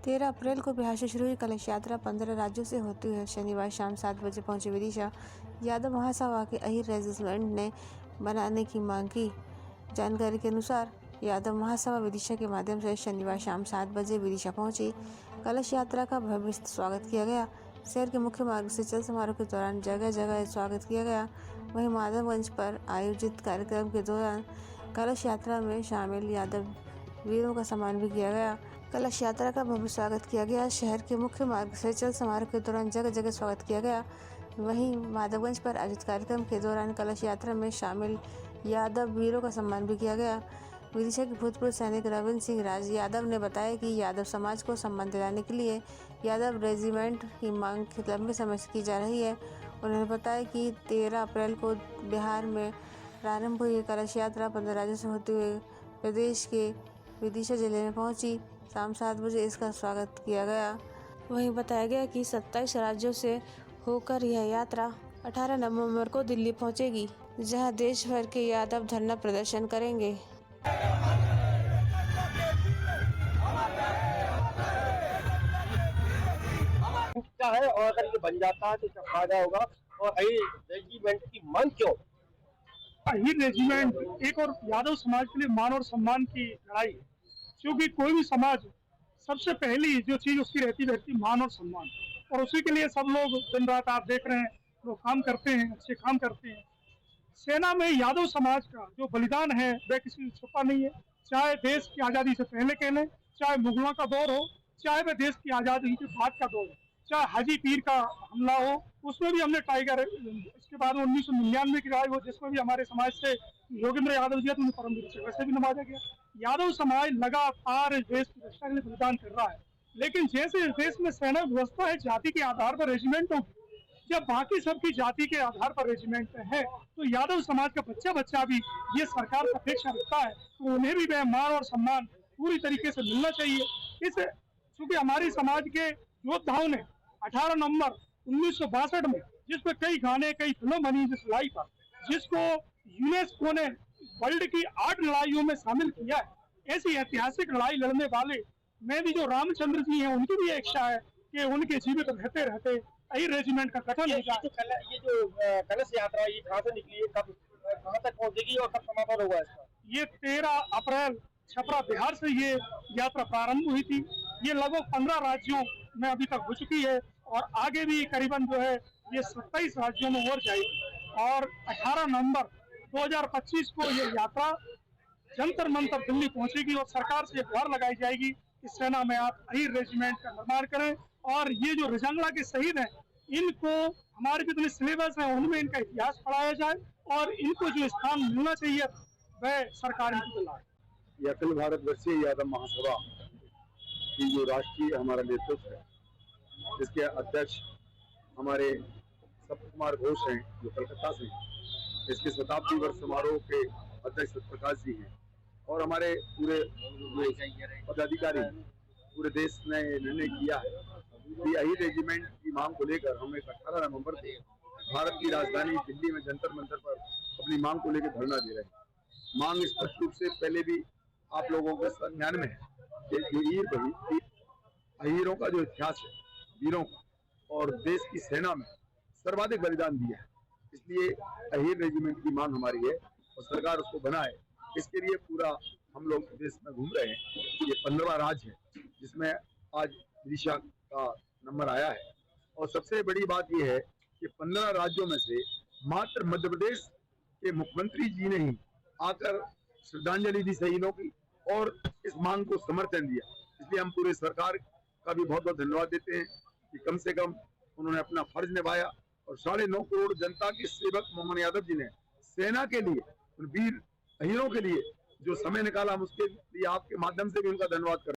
13 अप्रैल को बिहार से शुरू हुई कलश यात्रा 15 राज्यों से होती हुई शनिवार शाम 7 बजे पहुंची विदिशा। यादव महासभा के अहीर रेजिमेंट ने बनाने की मांग की। जानकारी के अनुसार यादव महासभा विदिशा के माध्यम से शनिवार शाम 7 बजे विदिशा पहुंची। कलश यात्रा का भव्य स्वागत किया गया। शहर के मुख्य मार्ग से चल समारोह के दौरान जगह जगह स्वागत किया गया। वहीं माधवगंज पर आयोजित कार्यक्रम के दौरान कलश यात्रा में शामिल यादव वीरों का सम्मान भी किया गया। कलश यात्रा का भव्य स्वागत किया गया। शहर के मुख्य मार्ग से चल समारोह के दौरान जगह जगह स्वागत किया गया। वहीं माधवगंज पर आयोजित कार्यक्रम के दौरान कलश यात्रा में शामिल यादव वीरों का सम्मान भी किया गया। विदिशा के भूतपूर्व सैनिक रविंद्र सिंह राज यादव ने बताया कि यादव समाज को सम्मान दिलाने के लिए यादव रेजिमेंट की मांग लंबे समय से की जा रही है। उन्होंने बताया कि 13 अप्रैल को बिहार में प्रारंभ हुई कलश यात्रा 15 राज्यों से होते हुए प्रदेश के विदिशा जिले में पहुंची। शाम 7 बजे इसका स्वागत किया गया। वहीं बताया गया कि 27 राज्यों से होकर यह यात्रा 18 नवंबर को दिल्ली पहुंचेगी, जहां देश भर के यादव धरना प्रदर्शन करेंगे। क्या है और अगर ये बन जाता है तो इसका फायदा होगा। और अहीर रेजिमेंट की मांग क्यों? अहीर रेजिमेंट एक और यादव समाज के लिए मान और सम्मान की लड़ाई है, क्योंकि कोई भी समाज सबसे पहली जो चीज उसकी रहती मान और सम्मान, और उसी के लिए सब लोग दिन रात आप देख रहे हैं लोग काम करते हैं, अच्छे काम करते हैं। सेना में यादव समाज का जो बलिदान है वह किसी से छुपा नहीं है। चाहे देश की आज़ादी से पहले कह लें, चाहे मुगलों का दौर हो, चाहे वह देश की आज़ादी के बाद का दौर हो, चाहे हाजी पीर का हमला हो, उसमें भी हमने टाइगर, इसके बाद 1999 की लड़ाई हो जिसमें भी हमारे समाज से योगेंद्र यादव जी उन्हें परम वीर चक्र से भी नवाजा गया। यादव समाज लगातार इस देश की रक्षा के लिए बलिदान कर रहा है, लेकिन जैसे इस देश में सेना व्यवस्था है जाति के आधार पर रेजिमेंटों की, जब बाकी सबकी जाति के आधार पर रेजिमेंट है, तो यादव समाज का बच्चा भी ये सरकार की अपेक्षा रखता है, तो उन्हें भी वह मान और सम्मान पूरी तरीके से मिलना चाहिए। इस चूंकि हमारी समाज के योद्धाओं ने 18 नवंबर 1962 में जिस पर कई गाने कई फिल्म बनी जिस लड़ाई पर, जिसको यूनेस्को ने वर्ल्ड की 8 लड़ाइयों में शामिल किया है, ऐसी ऐतिहासिक लड़ाई लड़ने वाले में भी जो रामचंद्र जी हैं उनकी भी इच्छा है कि उनके जीवित रहते रहते अहीर रेजिमेंट का गठन होगा। ये जो कलश यात्रा ये कहाँ से निकली है, कब कहाँ तक पहुँचेगी और कब समापन होगा इसका? ये 13 अप्रैल छपरा बिहार से ये यात्रा प्रारंभ हुई थी। ये लगभग 15 राज्यों में अभी तक हो चुकी है और आगे भी करीबन जो है ये 27 राज्यों में और जाएगी। और 18 नवंबर 2025 को ये यात्रा जंतर मंतर दिल्ली पहुंचेगी और सरकार से गुहार लगाई जाएगी कि सेना में आप अहीर रेजिमेंट का निर्माण करें। और ये जो रजंगला के शहीद हैं इनको हमारे जितने सिलेबस है उनमें इनका इतिहास पढ़ाया जाए और इनको जो स्थान मिलना चाहिए वह सरकार इनको दिलाए। ये अखिल भारतवर्षीय यादव महासभा की जो राष्ट्रीय हमारा नेतृत्व है, इसके अध्यक्ष हमारे सप्त कुमार घोष हैं जो कलकत्ता से हैं। इसके शताब्दी वर्ष समारोह के अध्यक्ष सत्यप्रकाश जी हैं और हमारे पूरे पदाधिकारी पूरे देश ने निर्णय किया है कि अहीर रेजिमेंट की मांग को लेकर हम 18 नवंबर को भारत की राजधानी दिल्ली में जंतर मंतर पर अपनी मांग को लेकर धरना दे रहे हैं। मांग स्पष्ट रूप से पहले भी आप लोगों के संज्ञान में है कि अहीरों का जो इतिहास है, वीरों का, और देश की सेना में सर्वाधिक बलिदान दिया है, इसलिए अहीर रेजिमेंट की मांग हमारी है और सरकार उसको बनाए। इसके लिए पूरा हम लोग देश में घूम रहे हैं। ये 15वां राज्य है जिसमें आज विदिशा का नंबर आया है और सबसे बड़ी बात यह है कि 15 राज्यों में से मात्र मध्य प्रदेश के मुख्यमंत्री जी ने ही आकर श्रद्धांजलि दी शहीदों की और इस मांग को समर्थन दिया। इसलिए हम पूरे सरकार का भी बहुत बहुत धन्यवाद देते हैं कि कम से कम उन्होंने अपना फर्ज निभाया और 9.5 करोड़ जनता के सेवक मोहन यादव जी ने सेना के लिए, उन वीर अहीरों के लिए जो समय निकाला, हम उसके लिए आपके माध्यम से भी उनका धन्यवाद करते हैं।